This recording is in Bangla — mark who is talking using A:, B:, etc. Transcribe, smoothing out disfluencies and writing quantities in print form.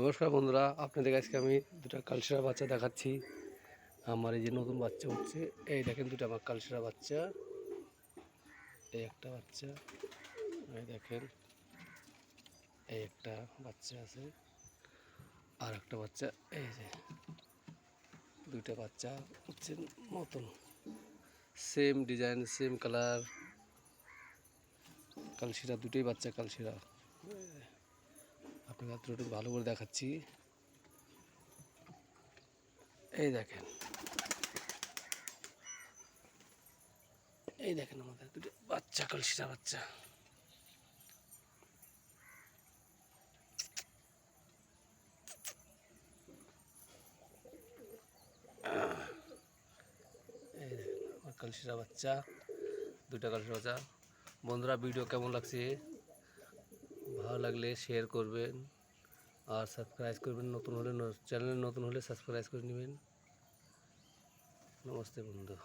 A: নমস্কার বন্ধুরা, আপনাদের আজকে আমি দুটো কালশিরা বাচ্চা দেখাচ্ছি। আমার এই যে নতুন বাচ্চা হচ্ছে, এই দেখেন দুটো আমার কালশিরা বাচ্চা। এই একটা বাচ্চা, এই দেখেন এই একটা বাচ্চা আছে, আর একটা বাচ্চা এই যে দুইটা বাচ্চা হচ্ছে নতুন, সেম ডিজাইন সেম কালার কালশিরা, দুটোই বাচ্চা কালশিরা। আপনাকে একটু ভালো করে দেখাচ্ছি। এই দেখেন, এই দেখেন আমাদের দুটো বাচ্চা কালশিরা বাচ্চা। এই দেখেন আমার কালশিরা বাচ্চা, দুটা কালশিরা বাচ্চা। বন্ধুরা, ভিডিও কেমন লাগছে ভালো লাগলে শেয়ার করবেন আর সাবস্ক্রাইব করবেন। নতুন হলে চ্যানেলে নতুন হলে সাবস্ক্রাইব করে নেবেন। নমস্তে বন্ধু।